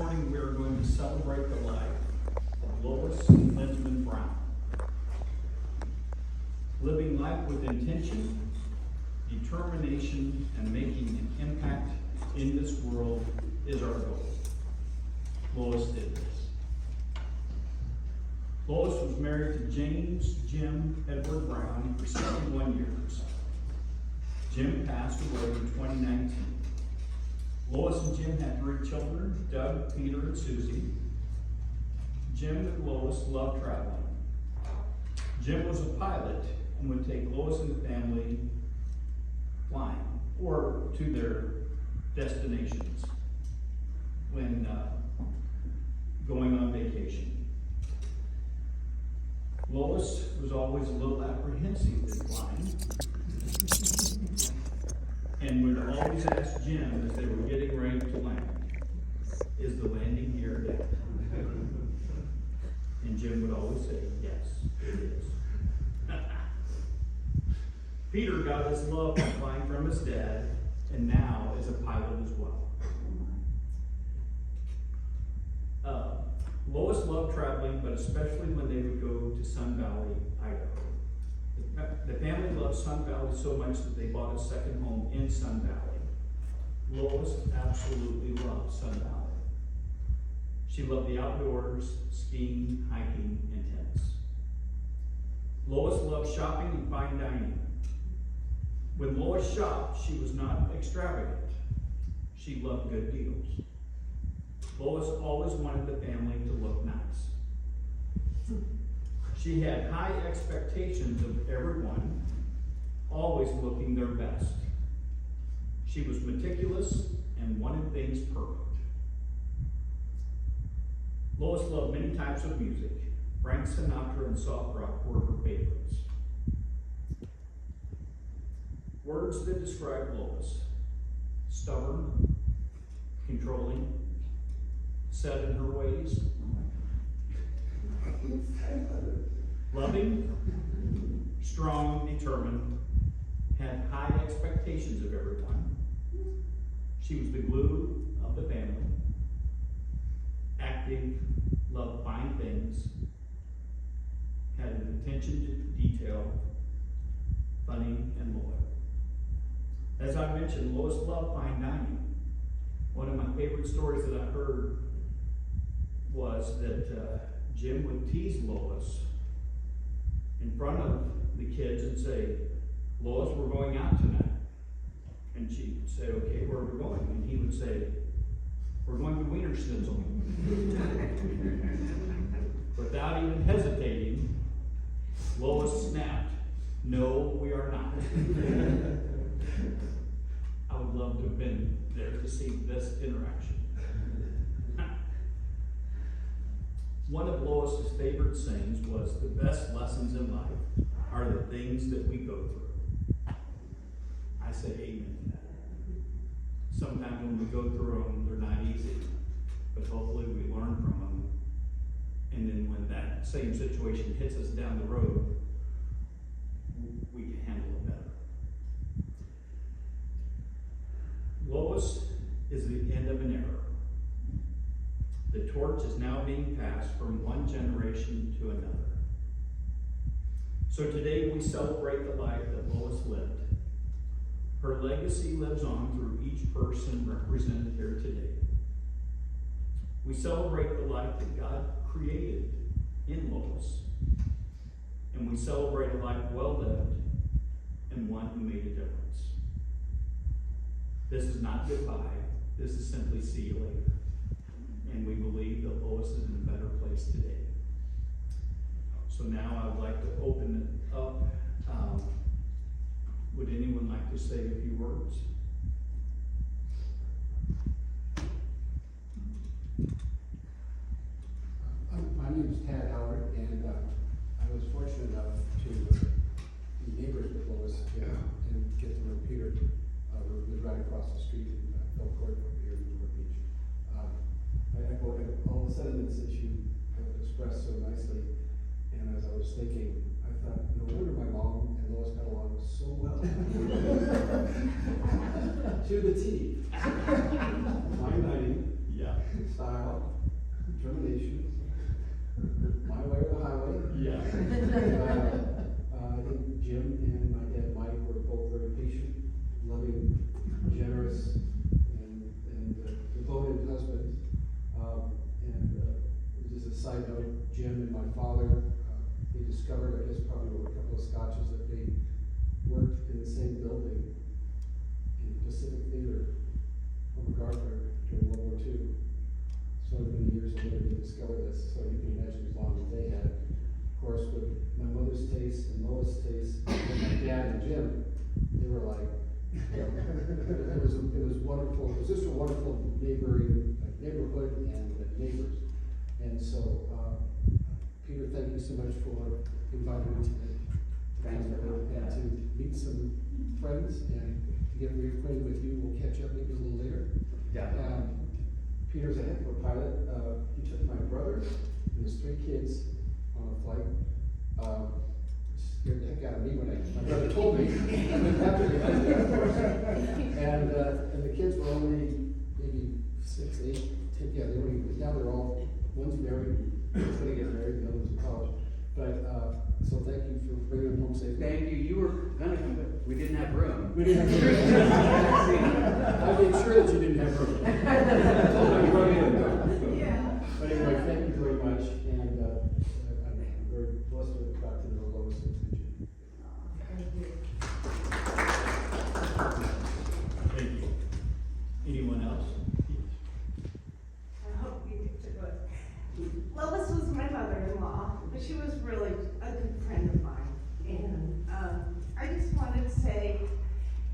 morning we are going to celebrate the life of Lois and Linsman Brown. Living life with intention, determination, and making an impact in this world is our goal. Lois did this. Lois was married to James Jim Edward Brown for 61 years. Jim passed away in 2019. Lois and Jim had 3 children, Doug, Peter, and Susie. Jim and Lois loved traveling. Jim was a pilot and would take Lois and the family flying or to their destinations when going on vacation. Lois was always a little apprehensive in flying and would always ask Jim as they were getting ready to land, "Is the landing here yet?" And Jim would always say, "Yes, it is." Peter got his love from flying from his dad and now is a pilot as well. Lois loved traveling, but especially when they would go to Sun Valley, Idaho. The family loved Sun Valley so much that they bought a second home in Sun Valley. Lois absolutely loved Sun Valley. She loved the outdoors, skiing, hiking, and tennis. Lois loved shopping and fine dining. When Lois shopped, she was not extravagant. She loved good deals. Lois always wanted the family to look nice. She had high expectations of everyone, always looking their best. She was meticulous and wanted things perfect. Lois loved many types of music. Frank Sinatra and soft rock were her favorites. Words that describe Lois: stubborn, controlling, set in her ways, loving, strong, determined, had high expectations of everyone. She was the glue of the family, active, loved fine things, had an attention to detail, funny, and loyal. As I mentioned, Lois loved fine dining. One of my favorite stories that I heard was that Jim would tease Lois in front of the kids and say, "Lois, we're going out tonight." And she would say, "Okay, where are we going?" And he would say, "We're going to Wiener Schnitzel." Without even hesitating, Lois snapped, "No, we are not." I would love to have been there to see this interaction. One of Lois's favorite sayings was, "The best lessons in life are the things that we go through." I say amen to that. Sometimes when we go through them, they're not easy, but hopefully we learn from them. And then when that same situation hits us down the road, we can handle it better. Lois is the end of an era. The torch is now being passed from one generation to another. So today we celebrate the life that Lois lived. Her legacy lives on through each person represented here today. We celebrate the life that God created in Lois. And we celebrate a life well lived and one who made a difference. This is not goodbye. This is simply see you later. And we believe that Lois is in a better place today. So now I would like to open it up. Would anyone like to say a few words? My name is Tad Howard, and I was fortunate enough to be neighbors with Lois and get to know Peter, who was right across the street in Bell Court over here in Newport Beach. I echo all the sentiments that you have expressed so nicely, and as I was thinking, I thought, no wonder my mom and Lois got along so well. To the T. Fine dining, Yeah. style, discovered, I guess probably over a couple of scotches, that they worked in the same building in the Pacific Theater over Gardner during World War II. So many years later they discovered this, so you can imagine as long as they had. Of course, with my mother's taste and Lois' taste, and my dad and Jim, they were like, it was wonderful. It was just a wonderful neighborhood and neighbors. And so, Peter, thank you so much for inviting me today. Thanks for coming. And to meet some friends and to get reacquainted with you. We'll catch up maybe a little later. Yeah. Peter's a heck of a pilot. He took my brother and his 3 kids on a flight. Scared the heck out of me when my brother told me. After the flight, of course. And the kids were only maybe 6, 8, 10. Yeah, they were. Now they're all. One's married. One's going to get married. The other one's in college. But so thank you for bringing them home safely. Thank you. You were gonna come, but we didn't have room. We didn't have room. I made sure that you didn't have room. I told them you were going to. Yeah. But anyway, thank you very much, and I'm very blessed to have got to know Lois and Jim. Thank you. Thank you. Anyone else? I hope you get to do it. Lois was my mother-in-law, but she was really a good friend of mine. And I just wanted to say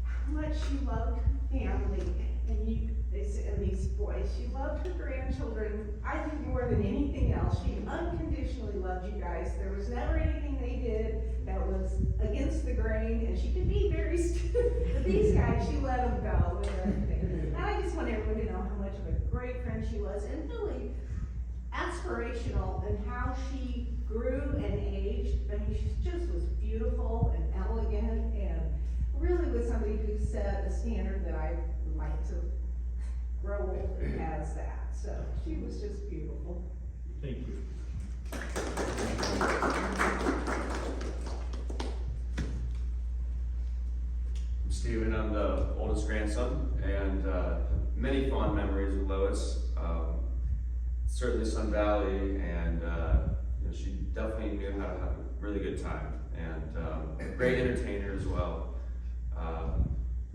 how much she loved her family and these boys. She loved her grandchildren, I think more than anything else. She unconditionally loved you guys. There was never anything they did that was against the grain, and she could be very stupid. But these guys, she let them go with everything. And I just want everyone to know how much of a great friend she was, and really aspirational in how she grew and aged. I mean, she just was beautiful and elegant, and really was somebody who set a standard that I would like to grow old as that. So she was just beautiful. Thank you. I'm Steven, I'm the oldest grandson, and many fond memories of Lois. Certainly Sun Valley, and she definitely knew how to have a really good time, and a great entertainer as well.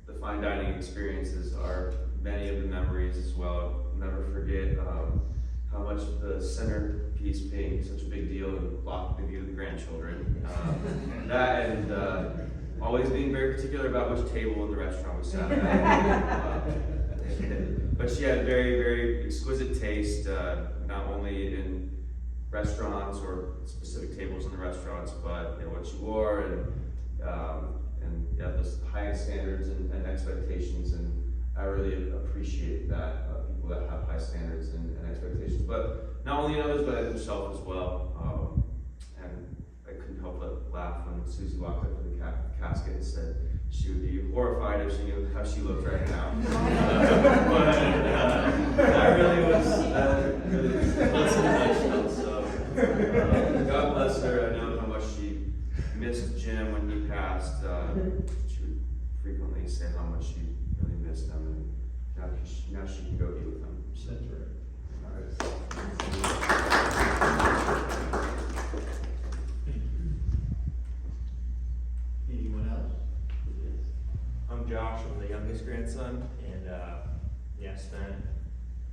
The fine dining experiences are many of the memories as well. I'll never forget how much the centerpiece being such a big deal and blocking the view of the grandchildren. That and always being very particular about which table in the restaurant we sat at. But she had very, very exquisite taste, not only in restaurants or specific tables in the restaurants, but what she wore and the high standards and expectations. And I really appreciate that, people that have high standards and expectations, but not only in others, but in herself as well. And I couldn't help but laugh when Susie walked up to the casket and said she would be horrified if she knew how she looked right now. But that really was that's in a nutshell. So God bless her. I know how much she missed Jim when he passed. She would frequently say how much she really missed him, and now she can go be with him. So. That's right. Anyone else? I'm Josh, I'm the youngest grandson, and spent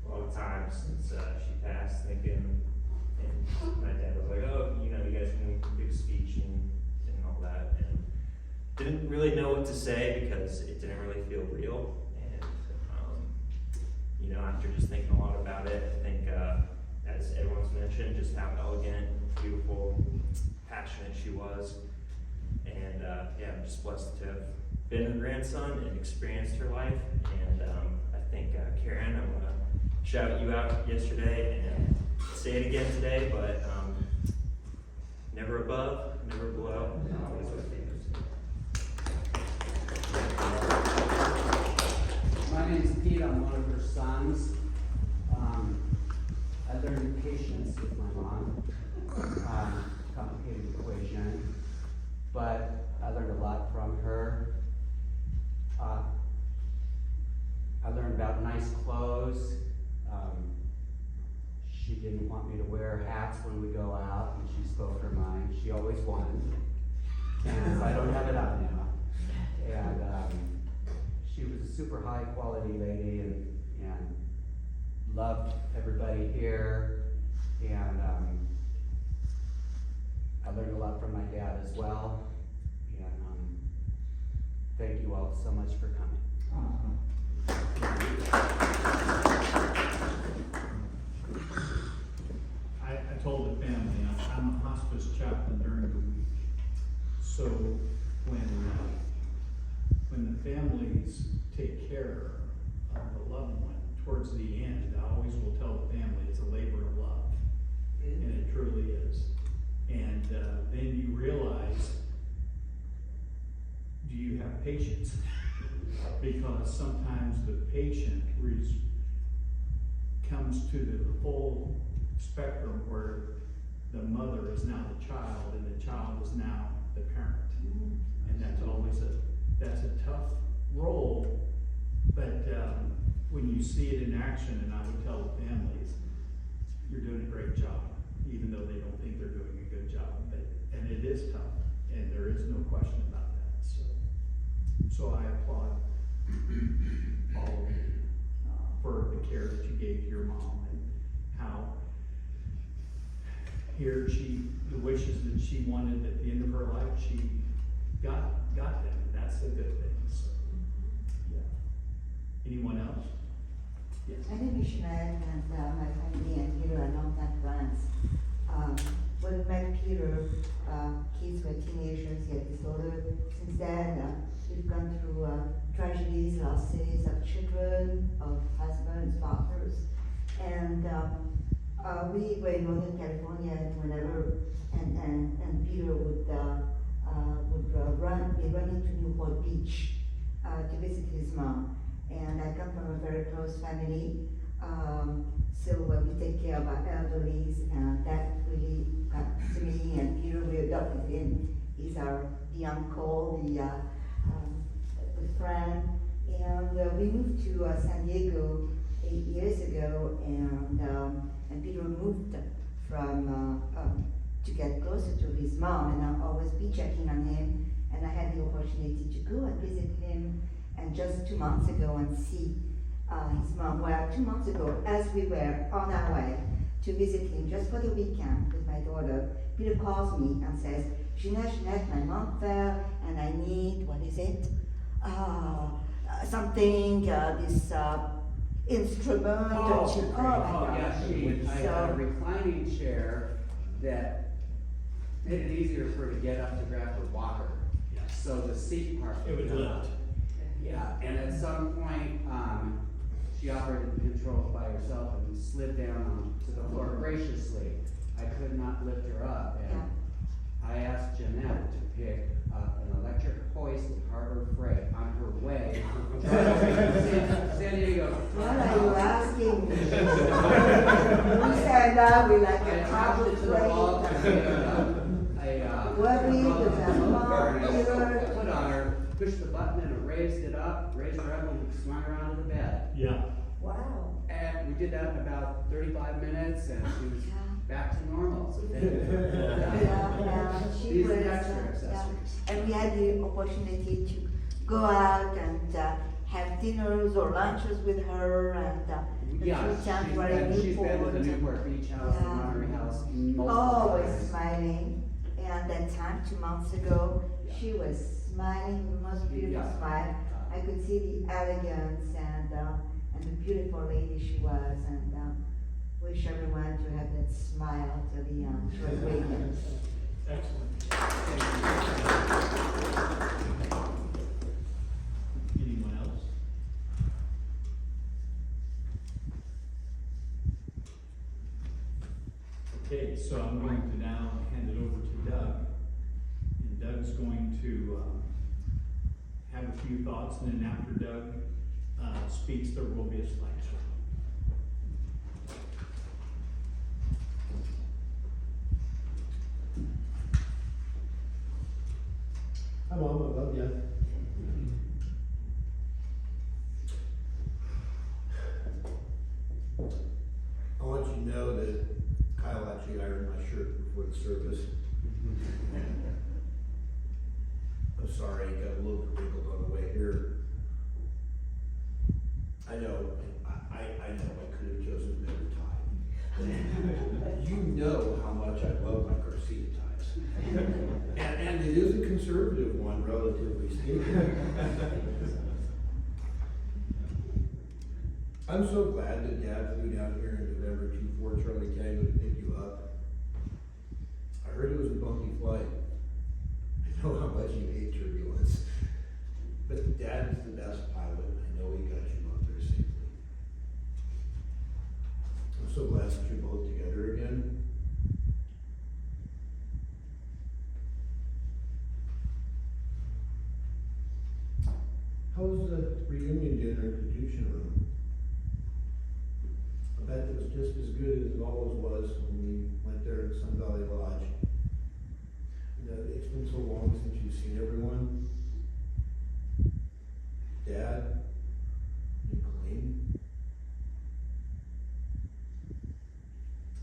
a lot of time since she passed thinking, and my dad was like, oh, you guys can give a speech and all that, and didn't really know what to say because it didn't really feel real, and after just thinking a lot about it, I think as everyone's mentioned, just how elegant, beautiful, passionate she was, and I'm just blessed to have been her grandson and experienced her life. And I think Karen, I'm gonna shout you out yesterday and say it again today, but never above, never below, always with you. My name's Pete, I'm one of her sons. I learned patience with my mom, complicated equation, but I learned a lot from her. I learned about nice clothes. She didn't want me to wear hats when we go out, and she spoke her mind. She always won. And I don't have it out now. And she was a super high quality lady and loved everybody here. And I learned a lot from my dad as well. And thank you all so much for coming. I told the family, I'm a hospice chaplain during the week. So when the families take care of the loved one towards the end, I always will tell the family it's a labor of love. And it truly is. And then you realize, do you have patience? Because sometimes the patient comes to the full spectrum where the mother is now the child and the child is now the parent. And that's always that's a tough role, but when you see it in action, and I would tell the families, you're doing a great job, even though they don't think they're doing a good job. And it is tough, and there is no question about that. So I applaud all of you for the care that you gave to your mom and how the wishes that she wanted at the end of her life, she got them, and that's a good thing. So, yeah. Anyone else? Yes. My name is Chanel, and my family and Peter are longtime friends. When we met Peter, kids were teenagers, he had disorder. Since then, we've gone through tragedies, losses of children, of husbands, partners, and we were in Northern California whenever, and Peter would be running to Newport Beach to visit his mom. And I come from a very close family, so we take care of our elderlies, and that really got to me. And Peter, we adopted him. He's the uncle, the friend, and we moved to San Diego 8 years ago, and Peter moved from to get closer to his mom, and I'll always be checking on him. And I had the opportunity to go and visit him, and just 2 months ago and see his mom. Well, 2 months ago, as we were on our way to visit him just for the weekend with my daughter, Peter calls me and says, Jeanette, my mom fell, and I need, what is it? Something, this instrument. Yeah, I had a reclining chair that made it easier for her to get up to grab her walker. So the seat part. It would lift. Yeah, and at some point, she operated the controls by herself and slid down to the floor graciously. I could not lift her up, and I asked Jeanette to pick up an electric hoist with Harbor Freight on her way to San Diego. What are you asking me? We said we like I a attached it to the wall, put on her, pushed the button and it raised her up and we swung her onto the bed. Yeah. Wow. And we did that in about 35 minutes and she was back to normal, so thank you. Yeah, she These was, extra accessories. and we had the opportunity to go out and have dinners or lunches with her, and the Yeah, three times were in she's been to the Newport. Newport Beach House, the Yeah. Monterey House, multiple Always times. smiling, and that time 2 months ago, Yeah. she was smiling, the most beautiful Yeah. smile. I could see the elegance and the beautiful lady she was, and wish everyone to have that smile till the end. She was radiant. Excellent. Anyone else? Okay, so I'm going to now hand it over to Doug. And Doug's going to have a few thoughts, and then after Doug speaks, there will be a slideshow. Hi, Mom, I love you. I want you to know that Kyle actually ironed my shirt before the service. I'm sorry, it got a little bit wrinkled on the way here. I know, I know I could have chosen a better tie. You know how much I love my Garcia ties. And it is a conservative one, relatively speaking. I'm so glad that Dad flew down here in November 24 Charlie Tango to pick you up. I heard it was a bumpy flight. I know how much you hate turbulence. But Dad is the best pilot. I know he got you up there safely. I'm so glad that you're both together again. How was the reunion dinner at the Dushan room? I bet it was just as good as it always was when we went there at Sun Valley Lodge. You know, it's been so long since you've seen everyone. Dad, and Colleen,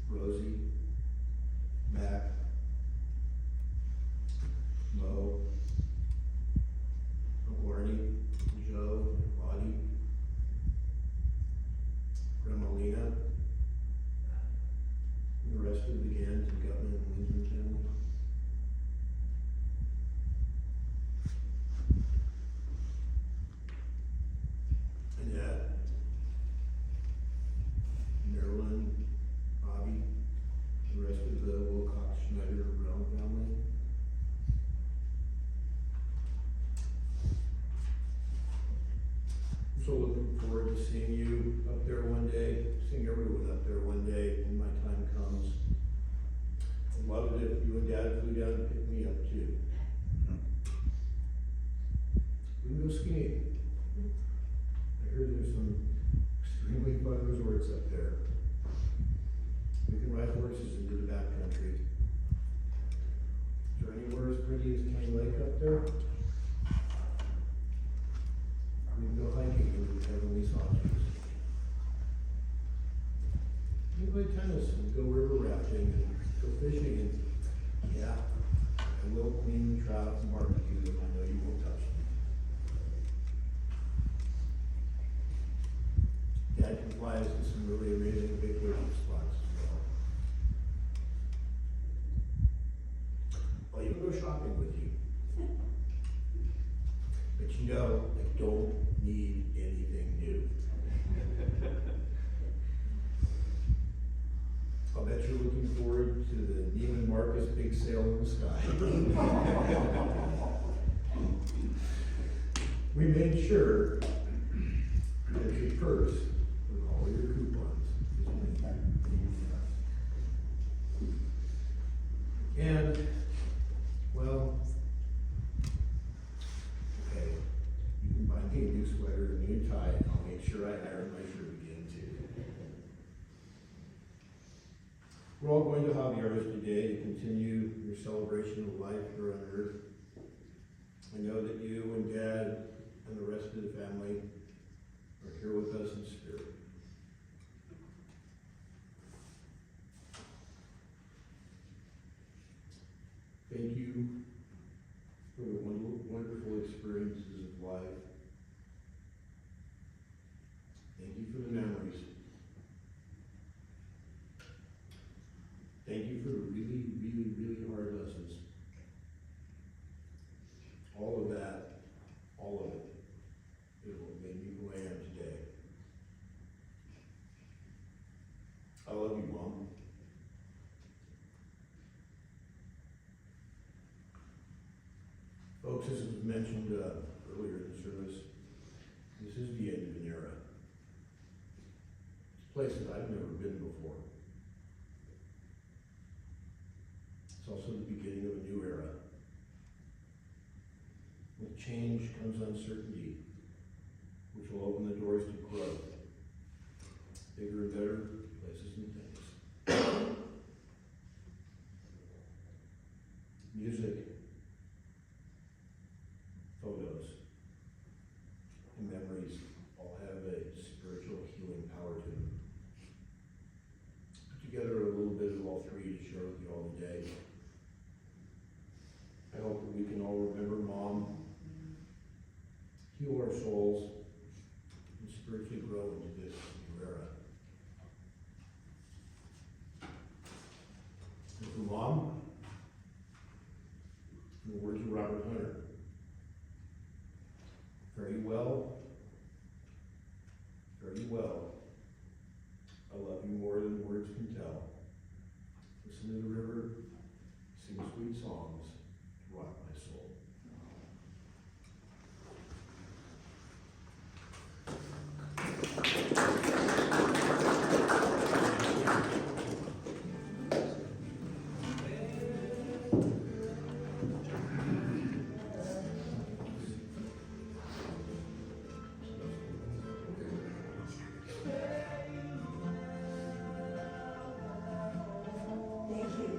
Rosie, Mac, Mo, Uncle Ernie, Joe, Lottie, Grandma Lena, and the rest of the Gans and Gutman and Linsman family. And Dad, Marilyn, Bobby, the rest of the Wilcox Schneider Brown family. I'm so looking forward to seeing you up there one day, seeing everyone up there one day when my time comes. I'd love it if you and Dad flew down and picked me up too. We can go skiing. I heard there's some extremely fun resorts up there. We can ride horses into the backcountry. Is there anywhere as pretty as Kenny Lake up there? We can go hiking into the Heavenly Saucers. We can play tennis and go river rafting and go fishing and, yeah, I will clean the trout and barbecue them. I know you won't touch them. Dad can fly us to some really amazing vacation spots as well. I'll even go shopping with you. But you know, I don't need anything new. I'll bet you're looking forward to the Neiman Marcus big sale in the sky. We made sure that your purse with all your coupons is in. And, well, okay, you can buy me a new sweater and a new tie, and I'll make sure I iron my shirt again too. We're all going to Javier's today to continue your celebration of life here on earth. I know that you and Dad and the rest of the family are here with us in spirit. Thank you for the wonderful experiences of life. Thank you for the memories. Thank you for the really, really, really hard lessons. All of that, all of it, is what made me who I am today. I love you, Mom. Folks, as was mentioned earlier in the service, this is the end of an era. It's a place that I've never been before. It's also the beginning of a new era. With change comes uncertainty, which will open the doors to growth. Bigger and better places and things. Music, photos, and memories all have a spiritual healing power to them. words can tell. Listen to the river, sing sweet songs to rock my soul. Thank you.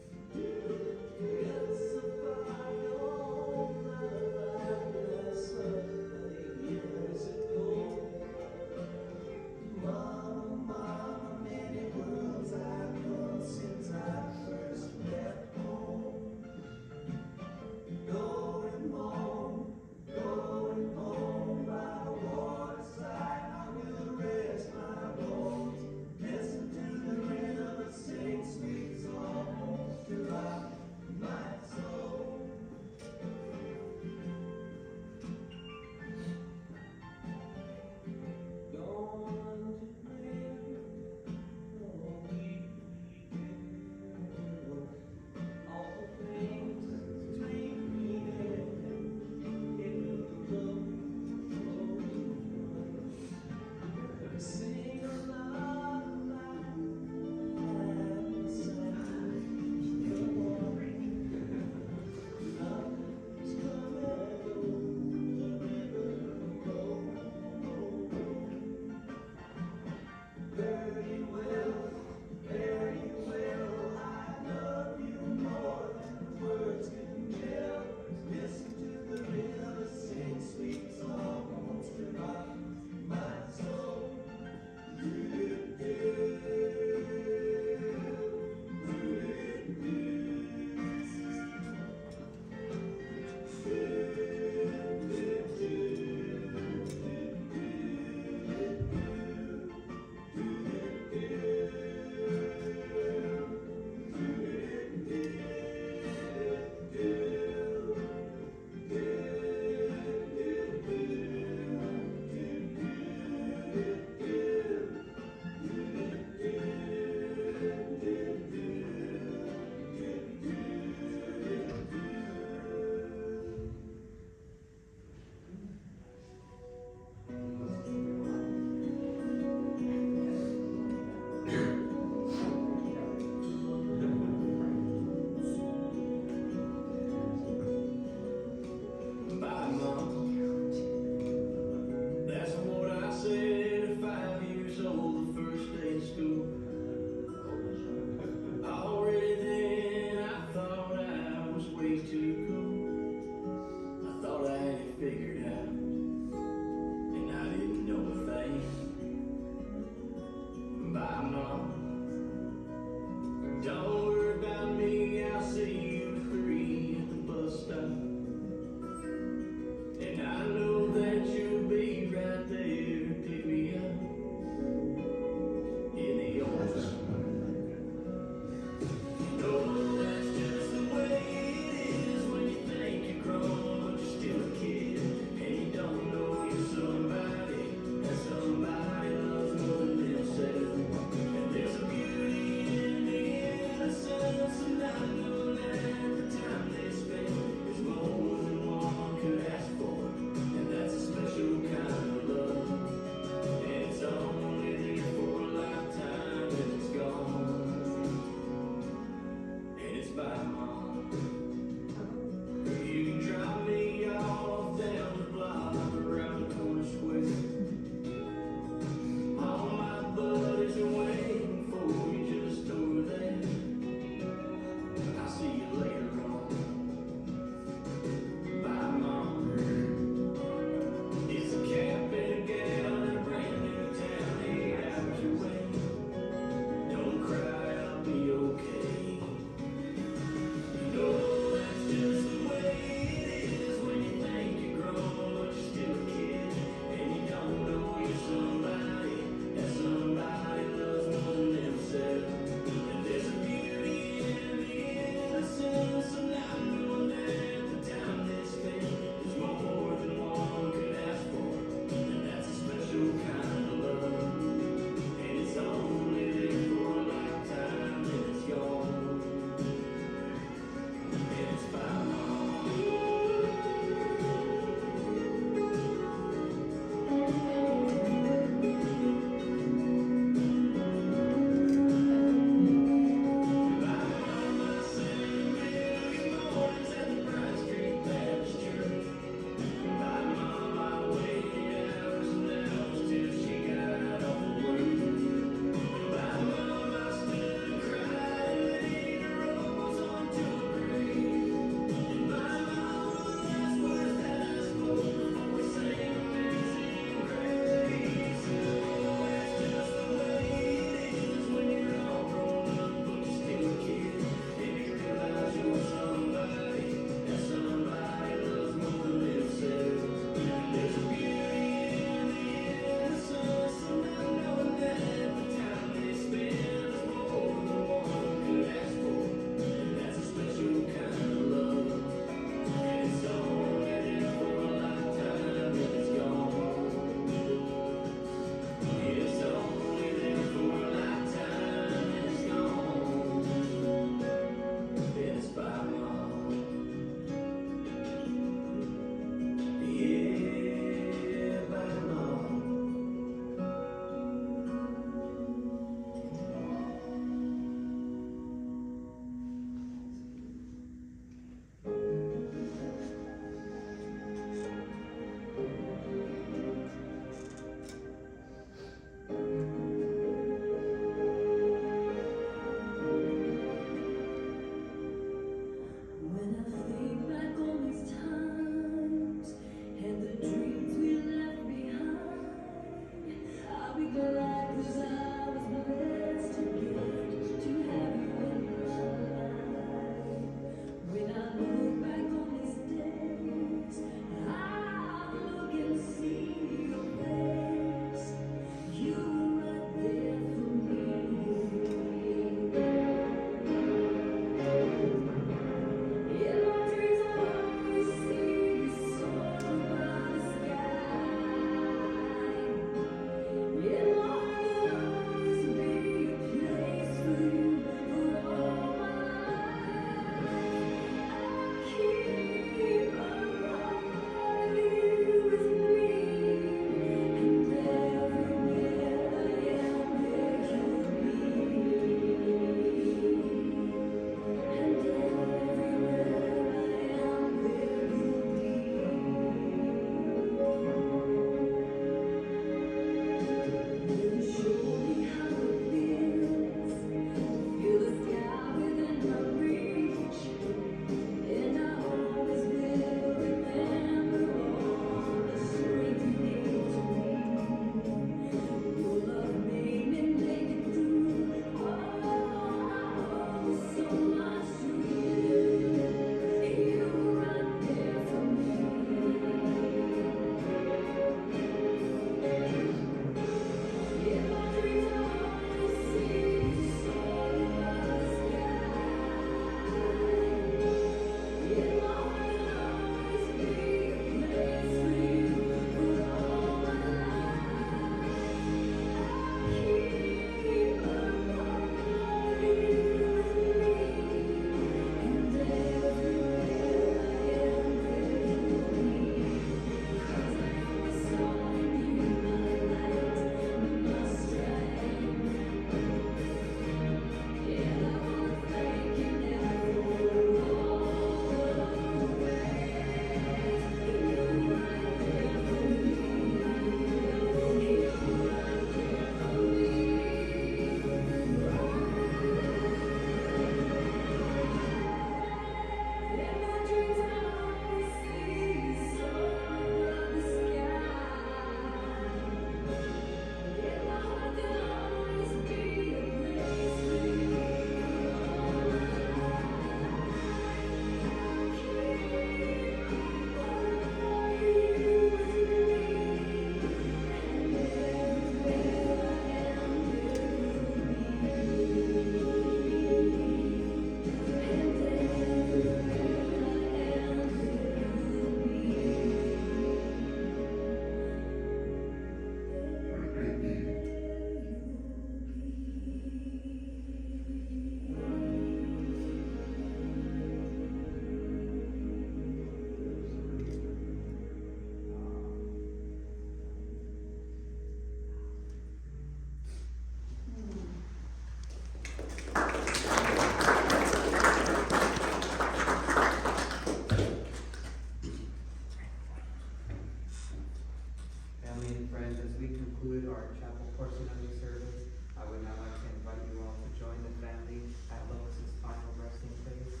conclude our chapel portion of the service. I would now like to invite you all to join the family at Lois's final resting place.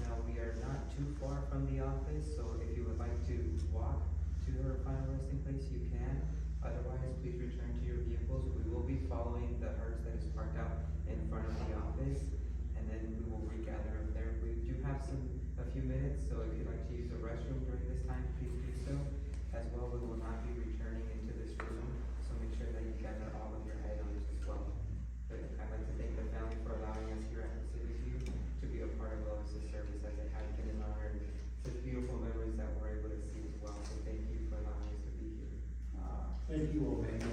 Now, we are not too far from the office, so if you would like to walk to her final resting place, you can. Otherwise, please return to your vehicles. We will be following the hearse that is parked out in front of the office, and then we will regather up there. We do have a few minutes, so if you'd like to use the restroom during this time, please do so. As well, we will not be returning into this room, so make sure that you gather all of your items as well. But I'd like to thank the family for allowing us here at the City View to be a part of Lois's service, as it has been an honor and such beautiful memories that we're able to see as well. So thank you for allowing us to be here. Thank you all, man.